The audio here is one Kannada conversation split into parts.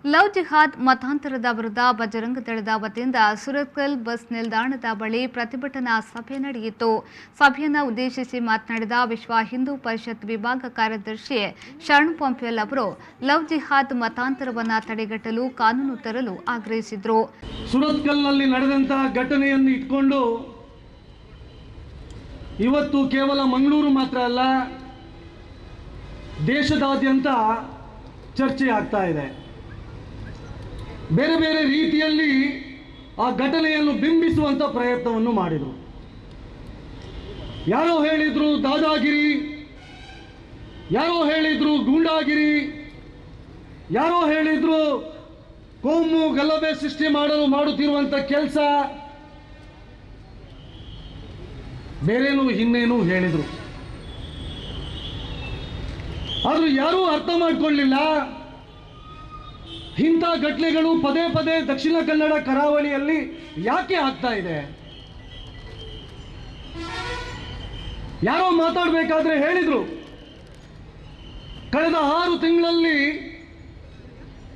ಲವ್ ಜಿಹಾದ್ ಮತಾಂತರದ ವಿರುದ್ಧ ಬಜರಂಗ ದಳದ ವತಿಯಿಂದ ಸುರತ್ಕಲ್ ಬಸ್ ನಿಲ್ದಾಣದ ಬಳಿ ಪ್ರತಿಭಟನಾ ಸಭೆ ನಡೆಯಿತು. ಸಭೆಯನ್ನು ಉದ್ದೇಶಿಸಿ ಮಾತನಾಡಿದ ವಿಶ್ವ ಹಿಂದೂ ಪರಿಷತ್ ವಿಭಾಗ ಕಾರ್ಯದರ್ಶಿ ಶರಣ್ ಪಂಪ್ಯಲ್ ಅವರು ಲವ್ ಜಿಹಾದ್ ಮತಾಂತರವನ್ನು ತಡೆಗಟ್ಟಲು ಕಾನೂನು ತರಲು ಆಗ್ರಹಿಸಿದರು. ಸುರತ್ಕಲ್ನಲ್ಲಿ ನಡೆದಂತಹ ಘಟನೆಯನ್ನು ಇಟ್ಕೊಂಡು ಇವತ್ತು ಕೇವಲ ಮಂಗಳೂರು ಮಾತ್ರ ಅಲ್ಲ, ದೇಶದಾದ್ಯಂತ ಚರ್ಚೆ ಆಗ್ತಾ ಇದೆ. ಬೇರೆ ಬೇರೆ ರೀತಿಯಲ್ಲಿ ಆ ಘಟನೆಯನ್ನು ಬಿಂಬಿಸುವಂತ ಪ್ರಯತ್ನವನ್ನು ಮಾಡಿದರು. ಯಾರೋ ಹೇಳಿದ್ರು ದಾದಾಗಿರಿ, ಯಾರೋ ಹೇಳಿದ್ರು ಗೂಂಡಾಗಿರಿ, ಯಾರೋ ಹೇಳಿದ್ರು ಕೋಮು ಗಲಭೆ ಸೃಷ್ಟಿ ಮಾಡಲು ಮಾಡುತ್ತಿರುವಂತ ಕೆಲಸ, ಬೇರೇನು ಇನ್ನೇನು ಹೇಳಿದ್ರು. ಆದ್ರೂ ಯಾರೂ ಅರ್ಥ ಮಾಡಿಕೊಳ್ಳಲಿಲ್ಲ. ಇಂಥ ಘಟನೆಗಳು ಪದೇ ಪದೇ ದಕ್ಷಿಣ ಕನ್ನಡ ಕರಾವಳಿಯಲ್ಲಿ ಯಾಕೆ ಆಗ್ತಾ ಇದೆ. ಯಾರೋ ಮಾತಾಡಬೇಕಾದ್ರೆ ಹೇಳಿದ್ರು, ಕಳೆದ 6 ತಿಂಗಳಲ್ಲಿ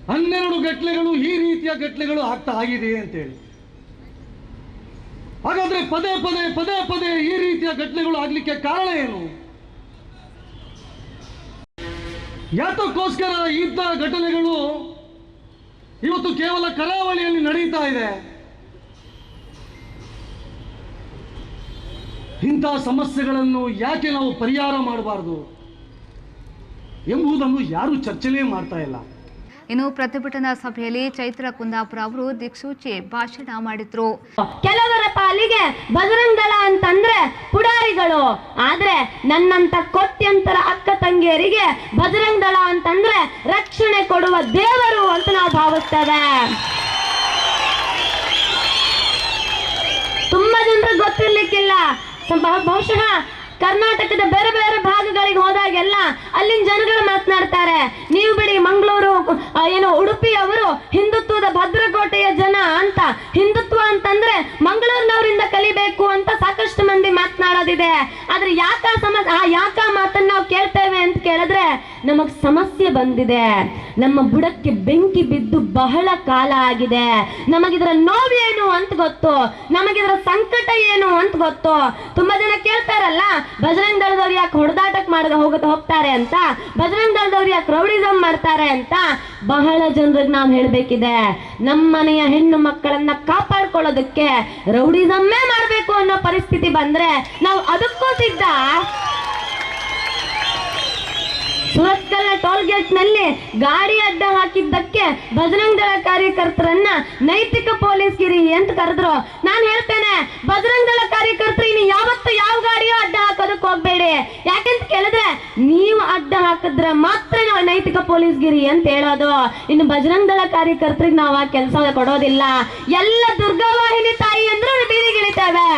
12 ಘಟನೆಗಳು ಈ ರೀತಿಯ ಘಟನೆಗಳು ಆಗಿದೆ ಅಂತೇಳಿ. ಹಾಗಾದ್ರೆ ಪದೇ ಪದೇ ಈ ರೀತಿಯ ಘಟನೆಗಳು ಆಗ್ಲಿಕ್ಕೆ ಕಾರಣ ಏನು? ಯಾತಕ್ಕೋಸ್ಕರ ಇಂಥ ಘಟನೆಗಳು ಇವತ್ತು ಕೇವಲ ಕರಾವಳಿಯಲ್ಲಿ ನಡೀತಾ ಇದೆ? ಇಂಥ ಸಮಸ್ಯೆಗಳನ್ನು ಯಾಕೆ ನಾವು ಪರಿಹಾರ ಮಾಡಬಾರದು ಎಂಬುದನ್ನು ಯಾರು ಚರ್ಚೆನೇ ಮಾಡ್ತಾ ಇಲ್ಲ. ಇನ್ನು ಪ್ರತಿಭಟನಾ ಸಭೆಯಲ್ಲಿ ಚೈತ್ರ ಕುಂದಾಪುರ ಅವರು ದಿಕ್ಸೂಚಿ ಭಾಷಣ ಮಾಡಿದ್ರು. ಕೆಲವರ ಪಾಲಿಗೆ ಬಜರಂಗ ದಳ ಅಂತಂದ್ರೆ ಪುಡಾರಿಗಳು, ಆದ್ರೆ ನನ್ನಂತ ಕೋಟ್ಯಂತರ ಅಕ್ಕ ತಂಗಿಯರಿಗೆ ಬಜರಂಗ ದಳ ಅಂತಂದ್ರೆ ರಕ್ಷಣೆ ಕೊಡುವ ದೇವರು ಅಂತ ನಾವು ಭಾವಿಸ್ತೇವೆ. ತುಂಬಾ ಜನರಿಗೆ ಗೊತ್ತಿರ್ಲಿಕ್ಕಿಲ್ಲ. ಬಹುಶಃ ಕರ್ನಾಟಕದ ಬೇರೆ ಬೇರೆ ಭಾಗಗಳಿಗೆ ಹೋದಾಗೆಲ್ಲ ಅಲ್ಲಿನ ಜನಗಳು ಮಾತನಾಡ್ತಾರೆ, ನೀವು ಬಿಡಿ ಮಂಗಳೂರು ಉಡುಪಿ ಅವರು ಹಿಂದುತ್ವದ ಭದ್ರಕೋಟೆಯ ಜನ ಅಂತ. ಹಿಂದುತ್ವ ಅಂತಂದ್ರೆ ಮಂಗಳೂರಿನವರಿಂದ ಕಲಿಬೇಕು ಅಂತ ಸಾಕಷ್ಟು ಮಂದಿ ಮಾತನಾಡೋದಿದೆ. ಆದ್ರೆ ಯಾಕ ಮಾತನ್ನ ನಾವು ಕೇಳ್ತೇವೆ ಅಂತ ಕೇಳಿದ್ರೆ ನಮಗ್ ಸಮಸ್ಯೆ ಬಂದಿದೆ. ನಮ್ಮ ಬುಡಕ್ಕೆ ಬೆಂಕಿ ಬಿದ್ದು ಬಹಳ ಕಾಲ ಆಗಿದೆ. ನಮಗಿದ್ರ ನೋವೇನು ಅಂತ ಗೊತ್ತು, ನಮಗಿದ್ರ ಸಂಕಟ ಏನು ಅಂತ ಗೊತ್ತು. ತುಂಬಾ ಜನ ಕೇಳ್ತಾರಲ್ಲ, ಬಜರಂಗ ದಳದವ್ರು ಯಾಕೆ ಹೊಡೆದಾಟಕ್ಕೆ ಹೋಗ್ತಾರೆ ಅಂತ, ಬಜರಂಗ ದಳದವ್ರು ಯಾಕೆ ರೌಡಿಸಂ ಮಾಡ್ತಾರೆ ಅಂತ. ಬಹಳ ಜನರಿಗೆ ನಾವು ಹೇಳ್ಬೇಕಿದೆ, ನಮ್ಮ ಮನೆಯ ಹೆಣ್ಣು ಮಕ್ಕಳನ್ನ ಕಾಪಾಡ್ಕೊಳ್ಳೋದಕ್ಕೆ ರೌಡಿಸಮ್ಮೇ ಮಾಡ್ಬೇಕು ಅನ್ನೋ ಪರಿಸ್ಥಿತಿ ಬಂದ್ರೆ ನಾವು ಅದಕ್ಕೂ ಸಿದ್ಧ. ಸುರತ್ಕಲ್ನ ಟೋಲ್ ಗೇಟ್ ನಲ್ಲಿ ಗಾಡಿ ಅಡ್ಡ ಹಾಕಿದ್ದಕ್ಕೆ ಬಜರಂಗ ದಳ ಕಾರ್ಯಕರ್ತರನ್ನ ನೈತಿಕ ಪೊಲೀಸ್ಗಿರಿ ಅಂತ ಕರೆದ್ರು. ನಾನು ಹೇಳ್ತೇನೆ, ಬಜರಂಗ ದಳ ಕಾರ್ಯಕರ್ತರು ಇನ್ನು ಯಾವತ್ತು ಯಾವ ಗಾಡಿಯೋ ಅಡ್ಡ ಹಾಕೋದಕ್ಕೆ ಹೋಗ್ಬೇಡಿ. ಯಾಕೆಂತ ಕೇಳಿದ್ರೆ ನೀವು ಅಡ್ಡ ಹಾಕಿದ್ರೆ ಮಾತ್ರ ನಾವು ನೈತಿಕ ಪೊಲೀಸ್ಗಿರಿ ಅಂತ ಹೇಳೋದು. ಇನ್ನು ಬಜರಂಗ ದಳ ಕಾರ್ಯಕರ್ತರಿಗೆ ನಾವು ಆ ಕೆಲಸ ಕೊಡೋದಿಲ್ಲ. ಎಲ್ಲ ದುರ್ಗಾವಾಹಿನಿ ತಾಯಿ ಅಂದ್ರೆ ಬೀದಿಗಿಳಿತೇವೆ.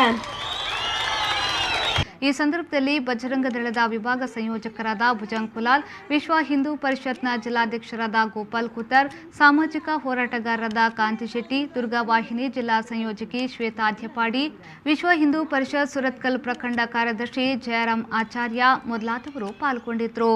ಈ ಸಂದರ್ಭದಲ್ಲಿ ಬಜರಂಗ ದಳದ ವಿಭಾಗ ಸಂಯೋಜಕರಾದ ಭುಜಂಗ್ ಕುಲಾಲ್, ವಿಶ್ವ ಹಿಂದೂ ಪರಿಷತ್ನ ಜಿಲ್ಲಾಧ್ಯಕ್ಷರಾದ ಗೋಪಾಲ್ ಕುತರ್, ಸಾಮಾಜಿಕ ಹೋರಾಟಗಾರರಾದ ಕಾಂತಿ ಶೆಟ್ಟಿ, ದುರ್ಗಾವಾಹಿನಿ ಜಿಲ್ಲಾ ಸಂಯೋಜಕಿ ಶ್ವೇತಾ ಧ್ಯಪಾಡಿ, ವಿಶ್ವ ಹಿಂದೂ ಪರಿಷತ್ ಸುರತ್ಕಲ್ ಪ್ರಖಂಡ ಕಾರ್ಯದರ್ಶಿ ಜಯರಾಮ್ ಆಚಾರ್ಯ ಮೊದಲಾದವರು ಪಾಲ್ಗೊಂಡಿದ್ದರು.